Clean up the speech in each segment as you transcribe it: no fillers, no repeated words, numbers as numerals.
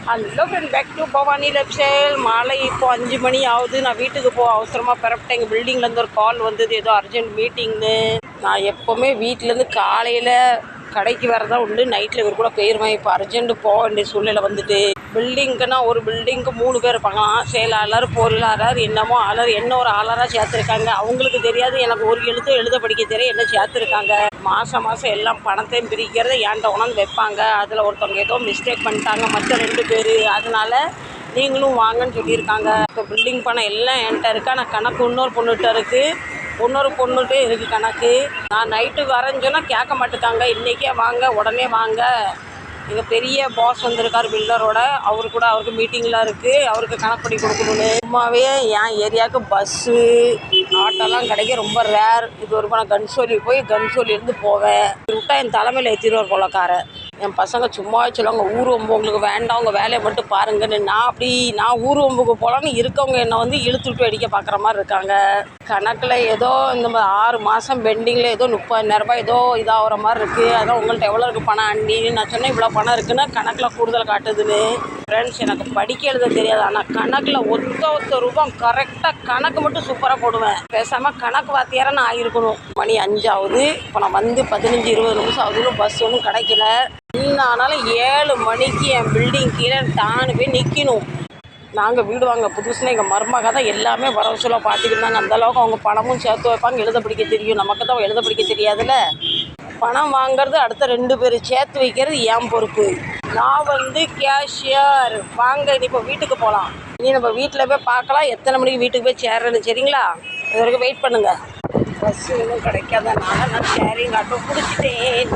Hello friend, back to Bhavani lifestyle. மாலை இப்போ 5 மணி ஆகுது. நான் வீட்டுக்கு அவசரமாக பிறப்பிட்டேன். எங்கள் பில்டிங்லேருந்து ஒரு கால் வந்தது, ஏதோ அர்ஜென்ட் மீட்டிங்னு. நான் எப்போவுமே வீட்டிலேருந்து காலையில் கடைக்கு வரதான் உண்டு. நைட்டில் இவர் கூட போயிடுவேன். இப்போ அர்ஜென்ட்டு போக வேண்டிய சூழ்நிலை வந்துட்டு. பில்டிங்குன்னா ஒரு பில்டிங்க்கு 3 பேர் இருப்பாங்களாம். செயலாளர், பொருளாளர், என்னமோ ஆளர், என்ன ஒரு ஆளராக சேர்த்துருக்காங்க. அவங்களுக்கு தெரியாது, எனக்கு ஒரு எழுத படிக்க தெரியும், என்ன சேர்த்துருக்காங்க. மாதம் எல்லாம் பணத்தையும் பிரிக்கிறத என்கிட்ட உணர்ந்து வைப்பாங்க. அதில் ஒருத்தவங்க ஏதோ மிஸ்டேக் பண்ணிட்டாங்க, மற்ற 2 பேர். அதனால நீங்களும் வாங்கன்னு சொல்லியிருக்காங்க. இப்போ பில்டிங் பணம் எல்லாம் என்கிட்ட இருக்கா. நான் கணக்கு இன்னொரு பொண்ணுகிட்ட இருக்குது, இன்னொரு பொண்ணுகிட்டே இருக்குது கணக்கு. நான் நைட்டு வரேன்னு சொன்னால் கேட்க மாட்டேக்காங்க. இன்றைக்கே வாங்க, உடனே வாங்க. எங்கள் பெரிய பாஸ் வந்திருக்கார் பில்டரோட. அவருக்கு மீட்டிங்லாம் இருக்குது. அவருக்கு கணக்கு பண்ணி கொடுக்கணுன்னு. சும்மாவே என் ஏரியாவுக்கு பஸ்ஸு ஆட்டோலாம் கிடைக்க ரொம்ப ரேர். இது ஒரு நான் கன்சோலி போய் கன்சோலியிலேருந்து போவேன். விட்டா என் தலைமையில் ஏற்றிடுவார் போலக்கார. என் பசங்க சும்மாவே சொல்லுவாங்க, ஊர் வம்பு உங்களுக்கு வேண்டாம், உங்கள் வேலையை மட்டும் பாருங்கன்னு. நான் ஊர் வம்புக்கு போகலான்னு இருக்கவங்க என்னை வந்து இழுத்துட்டு அடிக்க பார்க்குற மாதிரி இருக்காங்க. கணக்கில் ஏதோ இந்த 6 மாதம் பெண்டிங்கில் ஏதோ 30,000 ரூபாய் ஏதோ இதாகிற மாதிரி இருக்குது. அதான் உங்கள்கிட்ட எவ்வளோ இருக்குது பணம் அண்டின்னு நான் சொன்னேன். இவ்வளோ பணம் இருக்குன்னு கணக்கில் கூடுதல் காட்டுதுன்னு. ஃப்ரெண்ட்ஸ், எனக்கு படிக்க எழுத தெரியாது, ஆனால் கணக்கில் ஒத்த ரூபாய் கரெக்டாக கணக்கு மட்டும் சூப்பராக போடுவேன். பேசாமல் கணக்கு வாத்தியாராக நான் ஆகிருக்கணும். மணி 5 ஆகுது. இப்போ நான் வந்து 15-20 நிமிஷம் ஆகுது. பஸ் ஒன்றும் கிடைக்கல. ஆனாலும் 7 மணிக்கு என் பில்டிங் கீழே டான்னு போய் நிற்கணும். நாங்கள் வீடு வாங்க புதுசுனா எங்கள் மருமக தான் எல்லாமே வரவசூலாக பார்த்துக்கிட்டாங்க. அந்தளவுக்கு அவங்க பணமும் சேர்த்து வைப்பாங்க. எழுத படிக்க தெரியும். நமக்கு தான் எழுத படிக்க தெரியாதுல்ல. பணம் வாங்கிறது அடுத்த 2 பேர் சேர்த்து வைக்கிறது என் பொறுப்பு. நான் வந்து கேஷியர். வாங்க, இனி இப்போ வீட்டுக்கு போகலாம். இனி நம்ம வீட்டில் போய் பார்க்கலாம் எத்தனை மணிக்கு வீட்டுக்கு போய் சேர்றேன்னு. சரிங்களா? இது வரைக்கும் வெயிட் பண்ணுங்கள். பஸ்ஸு இன்னும் கிடைக்காதனால நான் ஷேரிங் ஆட்டோ பிடிச்சிட்டேன்.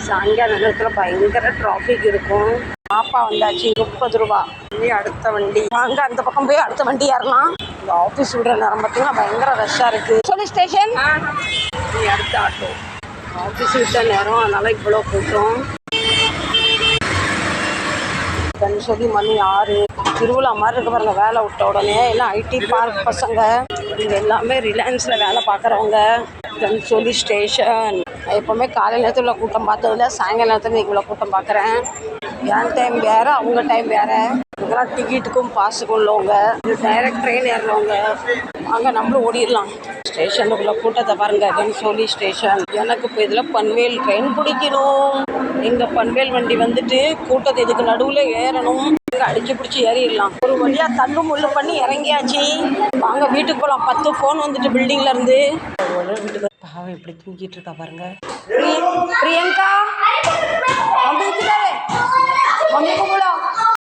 சாயங்கால நேரத்தில் பயங்கர டிராஃபிக் இருக்கும். பாப்பா வந்தாச்சு. 30 ரூபா. இனி அடுத்த வண்டி. வாங்க, அந்த பக்கம் போய் அடுத்த வண்டி ஏறலாம். இந்த ஆஃபீஸ் விடுற நேரம் பார்த்தீங்கன்னா பயங்கர ரஷ்ஷாக இருக்குது. சொல்லி ஸ்டேஷன். இனி அடுத்த ஆட்டோ. ஆஃபீஸ் விட்ட நேரம், அதனால் இவ்வளோ கூட்டம். சொல்லி மணி 6. திருவிழா மாதிரி இருக்க பாருங்க. வேலை விட்ட உடனே எல்லாம் ஐடி பார்க் பசங்க. இங்கே எல்லாமே ரிலையன்ஸில் வேலை பார்க்குறவங்க. சொல்லி ஸ்டேஷன். எப்போவுமே காலை நேரத்தில் உள்ள கூட்டம் பார்த்ததில்ல, சாயங்கால நேரத்தில் இவ்வளோ கூட்டம் பார்க்குறேன். என் டைம் வேறு, அவங்க டைம் வேறு. இதெல்லாம் டிக்கெட்டுக்கும் பாஸுக்கும் உள்ளவங்க, இது டைரக்ட் ட்ரெயின் ஏறுறவங்க. அங்கே நம்மளும் ஓடிடலாம். ஸ்டேஷனுக்குள்ள கூட்டத்தை பாருங்கள். கன்சோலி ஸ்டேஷன். எனக்கு இப்போ இதில் பன்வேல் ட்ரெயின் பிடிக்கணும். எங்கள் பன்வேல் வண்டி வந்துட்டு கூட்டத்தை இதுக்கு நடுவில் ஏறணும். இங்கே அடிச்சு பிடிச்சி ஏறிடலாம். ஒரு வழியாக தள்ளு முள்ளு பண்ணி இறங்கியாச்சு. வாங்க வீட்டுக்கு போகலாம். 10 ஃபோன் வந்துட்டு பில்டிங்கில் இருந்து. வீட்டுக்கு பாவம் எப்படி தூங்கிட்டு இருக்கா பாருங்க. பிரியங்கா மம்மி கூப்பிடா.